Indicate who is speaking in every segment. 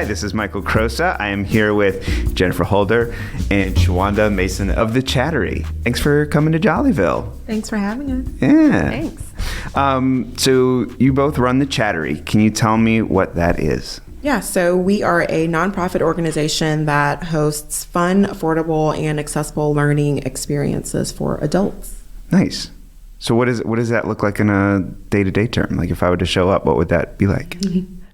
Speaker 1: this is Michael Crosa. I am here with Jennifer Holder and Shawanda Mason of the Chattery. Thanks for coming to Jollyville.
Speaker 2: Thanks for having us.
Speaker 1: Yeah.
Speaker 2: Thanks.
Speaker 1: So you both run the Chattery. Can you tell me what that is?
Speaker 2: Yeah, so we are a nonprofit organization that hosts fun, affordable, and accessible learning experiences for adults.
Speaker 1: Nice. So what does that look like in a day-to-day term? Like if I were to show up, what would that be like?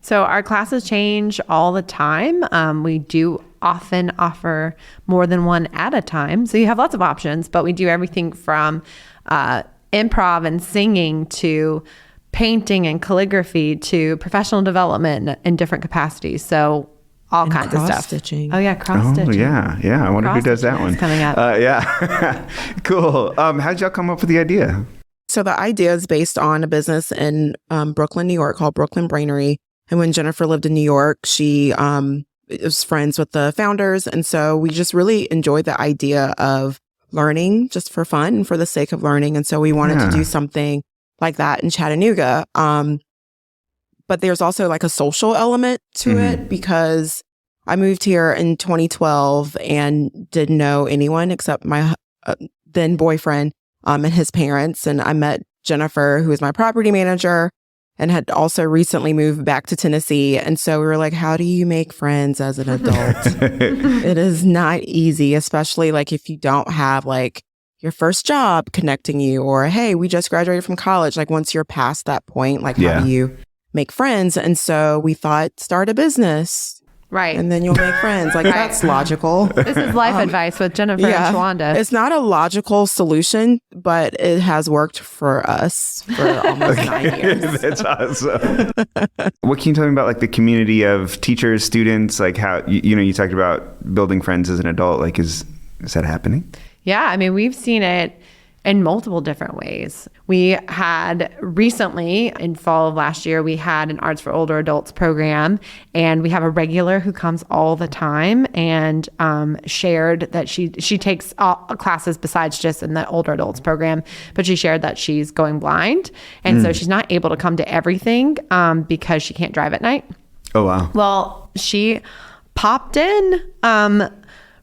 Speaker 3: So our classes change all the time. We do often offer more than one at a time. So you have lots of options, but we do everything from improv and singing to painting and calligraphy to professional development in different capacities. So all kinds of stuff.
Speaker 2: Stitching.
Speaker 3: Oh yeah, cross stitching.
Speaker 1: Yeah. I wonder who does that one.
Speaker 3: Coming up.
Speaker 1: Yeah. Cool. How'd y'all come up with the idea?
Speaker 2: So the idea is based on a business in Brooklyn, New York called Brooklyn Brainery. And when Jennifer lived in New York, she was friends with the founders. And so we just really enjoyed the idea of learning just for fun and for the sake of learning. And so we wanted to do something like that in Chattanooga. But there's also like a social element to it because I moved here in 2012 and didn't know anyone except my then boyfriend and his parents. And I met Jennifer, who is my property manager, and had also recently moved back to Tennessee. And so we were like, how do you make friends as an adult? It is not easy, especially like if you don't have like your first job connecting you, or, hey, we just graduated from college. Like once you're past that point, like how do you make friends? And so we thought, start a business.
Speaker 3: Right.
Speaker 2: And then you'll make friends. Like that's logical.
Speaker 3: This is life advice with Jennifer and Shawanda.
Speaker 2: It's not a logical solution, but it has worked for us for almost 9 years.
Speaker 1: That's awesome. What can you tell me about like the community of teachers, students, like how, you talked about building friends as an adult, like is that happening?
Speaker 3: Yeah, I mean, we've seen it in multiple different ways. We had recently, in fall of last year, we had an Arts for Older Adults program, and we have a regular who comes all the time and shared that she takes all classes besides just in the older adults program, but she shared that she's going blind, and so she's not able to come to everything because she can't drive at night.
Speaker 1: Oh, wow.
Speaker 3: Well, she popped in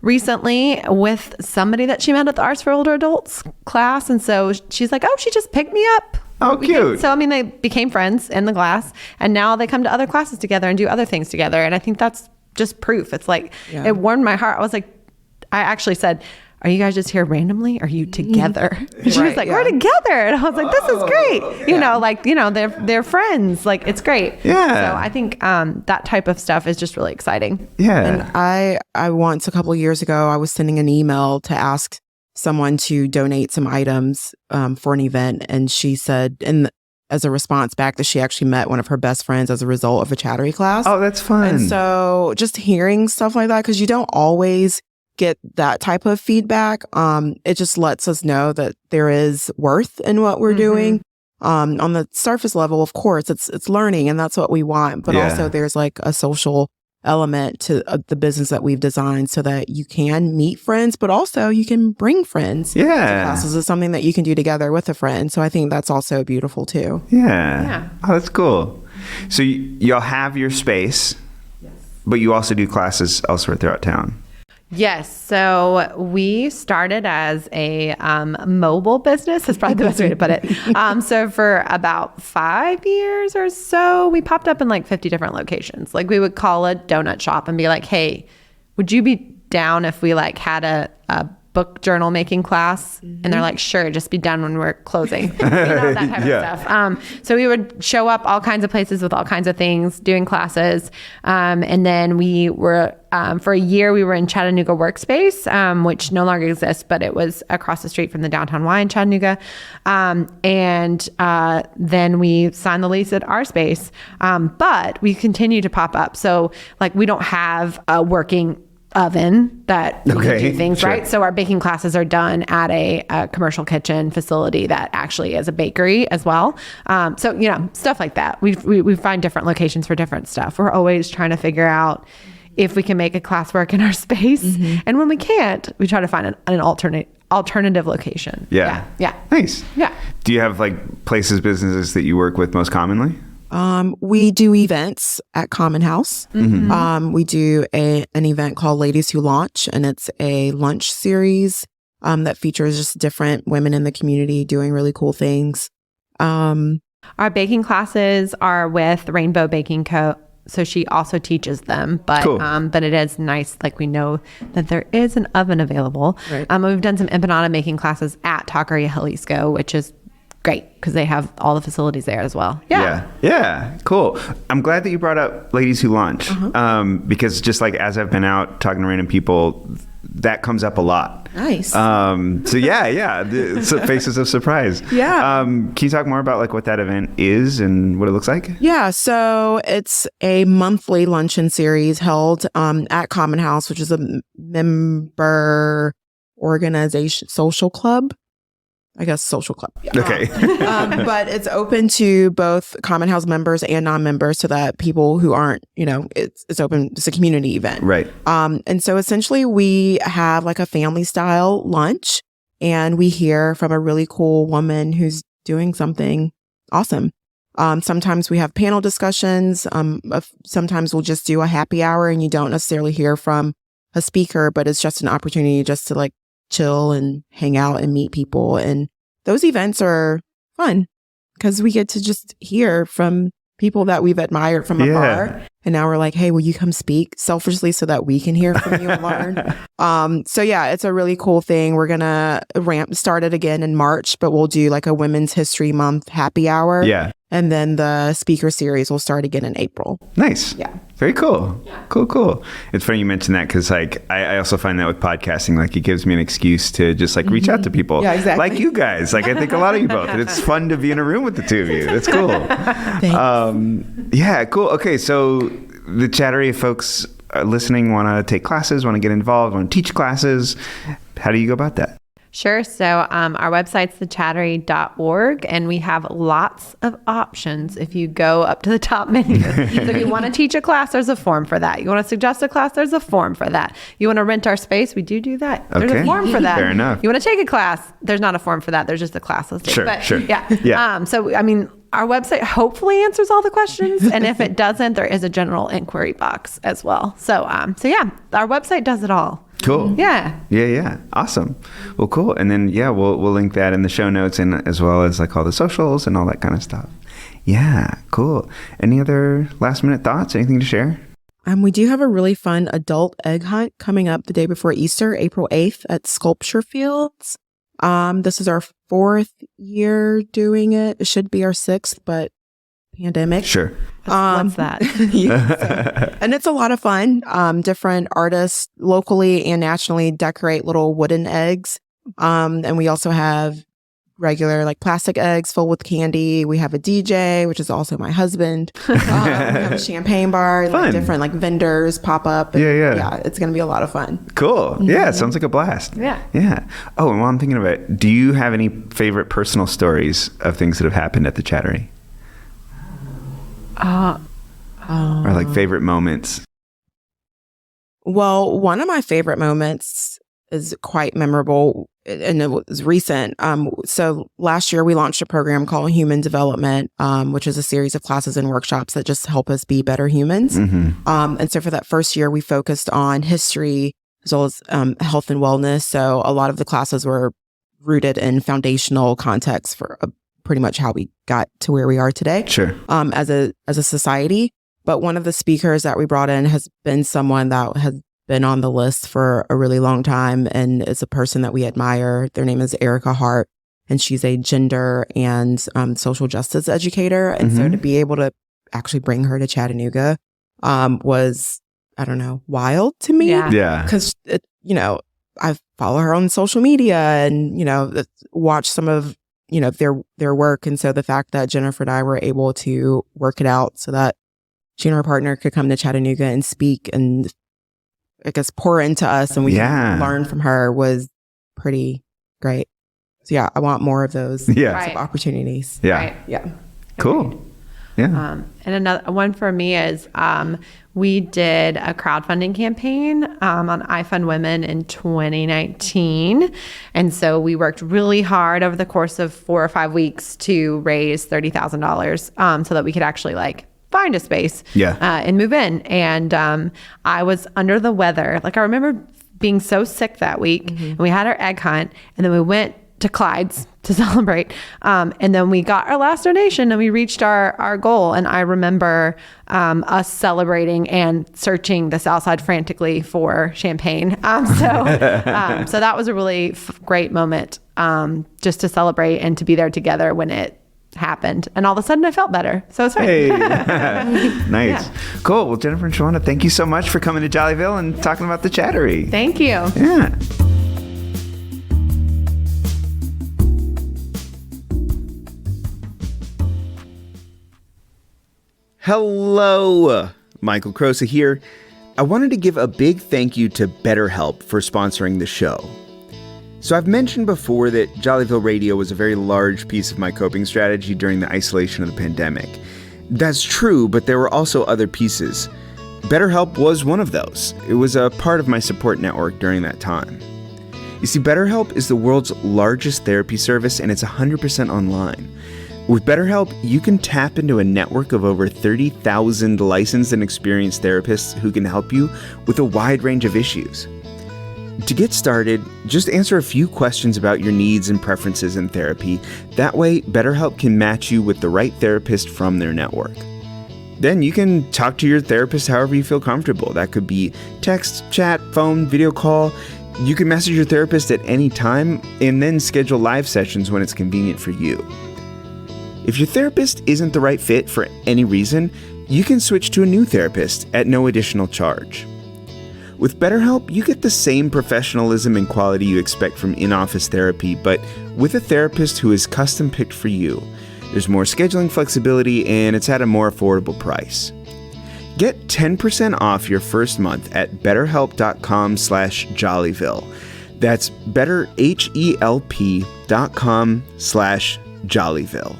Speaker 3: recently with somebody that she met at the Arts for Older Adults class. And so she's like, oh, she just picked me up.
Speaker 1: Oh, cute.
Speaker 3: So, I mean, they became friends in the class, and now they come to other classes together and do other things together. And I think that's just proof. It's like, it warmed my heart. I was like, I actually said, are you guys just here randomly? Are you together? And she was like, we're together. And I was like, this is great. They're friends. Like, it's great.
Speaker 1: Yeah.
Speaker 3: So I think that type of stuff is just really exciting.
Speaker 1: Yeah.
Speaker 2: And I once a couple of years ago, I was sending an email to ask someone to donate some items for an event. And she said, as a response back, that she actually met one of her best friends as a result of a Chattery class.
Speaker 1: Oh, that's fun.
Speaker 2: And so just hearing stuff like that, because you don't always get that type of feedback, it just lets us know that there is worth in what we're doing. On the surface level, of course, it's learning, and that's what we want. But also there's like a social element to the business that we've designed so that you can meet friends, but also you can bring friends. To classes is something that you can do together with a friend. So I think that's also beautiful too.
Speaker 1: Yeah. Oh, that's cool. So y'all have your space, but you also do classes elsewhere throughout town.
Speaker 3: Yes. So we started as a mobile business. That's probably the best way to put it. So for about 5 years or so, we popped up in like 50 different locations. Like we would call a donut shop and be like, hey, would you be down if we like had a book journal making class? And they're like, sure, just be done when we're closing. That type of stuff. So we would show up all kinds of places with all kinds of things, doing classes. And then we were, for a year, we were in Chattanooga Workspace, which no longer exists, but it was across the street from the Downtown Y in Chattanooga. And then we signed the lease at our space. But we continue to pop up. So like we don't have a working oven that we can do things, right? So our baking classes are done at a commercial kitchen facility that actually is a bakery as well. So, stuff like that. We find different locations for different stuff. We're always trying to figure out if we can make a class work in our space. And when we can't, we try to find an alternative location.
Speaker 1: Yeah.
Speaker 3: Yeah.
Speaker 1: Nice.
Speaker 3: Yeah.
Speaker 1: Do you have like places, businesses that you work with most commonly?
Speaker 2: We do events at Common House. We do an event called Ladies Who Launch, and it's a lunch series that features just different women in the community doing really cool things.
Speaker 3: Our baking classes are with Rainbow Baking Co. So she also teaches them, but
Speaker 1: Cool.
Speaker 3: But it is nice. Like we know that there is an oven available.
Speaker 2: Right.
Speaker 3: We've done some empanada making classes at Taqueria Jalisco, which is great because they have all the facilities there as well.
Speaker 1: Yeah. Cool. I'm glad that you brought up Ladies Who Launch because just like as I've been out talking to random people, that comes up a lot.
Speaker 2: Nice.
Speaker 1: So yeah. Faces of surprise.
Speaker 2: Yeah.
Speaker 1: Can you talk more about like what that event is and what it looks like?
Speaker 2: Yeah, so it's a monthly luncheon series held at Common House, which is a member organization, social club. I guess social club. Yeah.
Speaker 1: Okay.
Speaker 2: But it's open to both Common House members and non-members so that people who aren't, it's open. It's a community event.
Speaker 1: Right.
Speaker 2: And so essentially we have like a family style lunch and we hear from a really cool woman who's doing something awesome. Sometimes we have panel discussions. Sometimes we'll just do a happy hour and you don't necessarily hear from a speaker, but it's just an opportunity just to like chill and hang out and meet people. And those events are fun because we get to just hear from people that we've admired from afar. And now we're like, hey, will you come speak selfishly so that we can hear from you and learn? So yeah, it's a really cool thing. We're going to start it again in March, but we'll do like a Women's History Month happy hour.
Speaker 1: Yeah.
Speaker 2: And then the speaker series will start again in April.
Speaker 1: Nice.
Speaker 2: Yeah.
Speaker 1: Very cool. Yeah. Cool. It's funny you mentioned that because like I also find that with podcasting, like it gives me an excuse to just like reach out to people.
Speaker 2: Yeah, exactly.
Speaker 1: Like you guys. Like I think a lot of you both. And it's fun to be in a room with the two of you. It's cool.
Speaker 2: Thanks.
Speaker 1: Yeah, cool. Okay, so the Chattery folks listening want to take classes, want to get involved, want to teach classes. How do you go about that?
Speaker 3: Sure. So our website's thechattery.org, and we have lots of options if you go up to the top menu. So if you want to teach a class, there's a form for that. You want to suggest a class, there's a form for that. You want to rent our space, we do that. There's a form for that.
Speaker 1: Fair enough.
Speaker 3: You want to take a class, there's not a form for that. There's just a class listing.
Speaker 1: Sure.
Speaker 3: Yeah. So, I mean, our website hopefully answers all the questions. And if it doesn't, there is a general inquiry box as well. So yeah, our website does it all.
Speaker 1: Cool.
Speaker 3: Yeah.
Speaker 1: Awesome. Well, cool. And then, we'll link that in the show notes and as well as like all the socials and all that kind of stuff. Yeah. Cool. Any other last minute thoughts? Anything to share?
Speaker 2: We do have a really fun adult egg hunt coming up the day before Easter, April 8th at Sculpture Fields. This is our 4th year doing it. It should be our 6th, but pandemic.
Speaker 1: Sure.
Speaker 3: What's that?
Speaker 2: And it's a lot of fun. Different artists locally and nationally decorate little wooden eggs. And we also have regular like plastic eggs filled with candy. We have a DJ, which is also my husband. We have a champagne bar and like, different like vendors pop up. And, yeah, it's going to be a lot of fun.
Speaker 1: Cool. Yeah, it sounds like a blast. Yeah. Oh, and while I'm thinking about it, do you have any favorite personal stories of things that have happened at the Chattery? Or like favorite moments?
Speaker 2: Well, one of my favorite moments is quite memorable and it was recent. So last year we launched a program called Human Development, which is a series of classes and workshops that just help us be better humans. And so for that first year, we focused on history as well as health and wellness. So a lot of the classes were rooted in foundational context for pretty much how we got to where we are today.
Speaker 1: Sure.
Speaker 2: As a society. But one of the speakers that we brought in has been someone that has been on the list for a really long time. And it's a person that we admire. Their name is Erica Hart. And she's a gender and social justice educator. And so to be able to actually bring her to Chattanooga was, I don't know, wild to me.
Speaker 1: Yeah.
Speaker 2: Because, I follow her on social media and, watch some of, their work. And so the fact that Jennifer and I were able to work it out so that she and her partner could come to Chattanooga and speak and I guess pour into us and we could learn from her was pretty great. So yeah, I want more of those types of opportunities.
Speaker 1: Yeah.
Speaker 3: Right.
Speaker 2: Yeah.
Speaker 1: Cool. Yeah.
Speaker 3: And another one for me is we did a crowdfunding campaign on iFund Women in 2019. And so we worked really hard over the course of 4 or 5 weeks to raise $30,000 so that we could actually find a space and move in. And I was under the weather. I remember being so sick that week, and we had our egg hunt, and then we went to Clyde's to celebrate. And then we got our last donation and we reached our goal. And I remember us celebrating and searching the South Side frantically for champagne. So that was a really great moment just to celebrate and to be there together when it happened. And all of a sudden I felt better. So it's fine.
Speaker 1: Hey. Nice. Yeah. Cool. Well, Jennifer and Shawanda, thank you so much for coming to Jollyville and talking about the Chattery.
Speaker 3: Thank you.
Speaker 1: Yeah. Hello, Michael Crosa here. I wanted to give a big thank you to BetterHelp for sponsoring the show. So I've mentioned before that Jollyville Radio was a very large piece of my coping strategy during the isolation of the pandemic. That's true, but there were also other pieces. BetterHelp was one of those. It was a part of my support network during that time. You see, BetterHelp is the world's largest therapy service, and it's 100% online. With BetterHelp, you can tap into a network of over 30,000 licensed and experienced therapists who can help you with a wide range of issues. To get started, just answer a few questions about your needs and preferences in therapy. That way, BetterHelp can match you with the right therapist from their network. Then you can talk to your therapist however you feel comfortable. That could be text, chat, phone, video call. You can message your therapist at any time and then schedule live sessions when it's convenient for you. If your therapist isn't the right fit for any reason, you can switch to a new therapist at no additional charge. With BetterHelp, you get the same professionalism and quality you expect from in-office therapy, but with a therapist who is custom-picked for you. There's more scheduling flexibility, and it's at a more affordable price. Get 10% off your first month at betterhelp.com/Jollyville. That's betterhelp.com/Jollyville.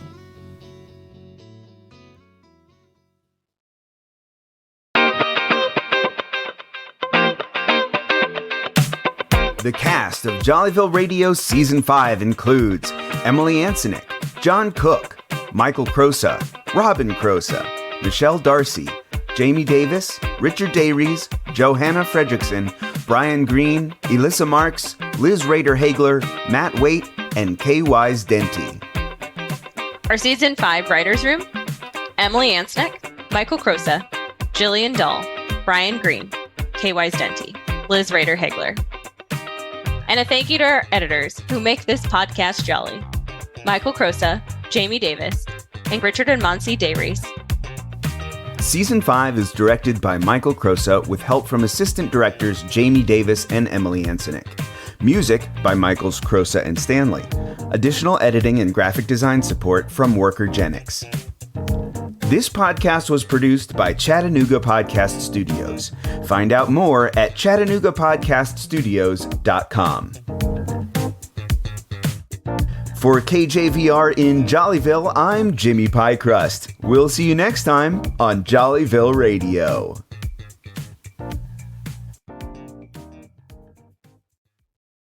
Speaker 1: The cast of Jollyville Radio Season 5 includes Emily Ansonick, John Cook, Michael Crosa, Robin Crosa, Michelle Darcy, Jamie Davis, Richard Dayries, Johanna Fredrickson, Brian Green, Elissa Marks, Liz Rader-Hagler, Matt Waite, and Kay Wise Denty.
Speaker 4: Our Season 5 Writers Room: Emily Ansonick, Michael Crosa, Jillian Dull, Brian Green, Kay Wise Denty, Liz Rader-Hagler. And a thank you to our editors who make this podcast jolly: Michael Crosa, Jamie Davis, and Richard and Monsi Dayries.
Speaker 1: Season 5 is directed by Michael Crosa with help from assistant directors Jamie Davis and Emily Ansonick. Music by Michaels Crosa and Stanley. Additional editing and graphic design support from Worker Genix. This podcast was produced by Chattanooga Podcast Studios. Find out more at ChattanoogaPodcastStudios.com. For KJVR in Jollyville, I'm Jimmy Pie Crust. We'll see you next time on Jollyville Radio.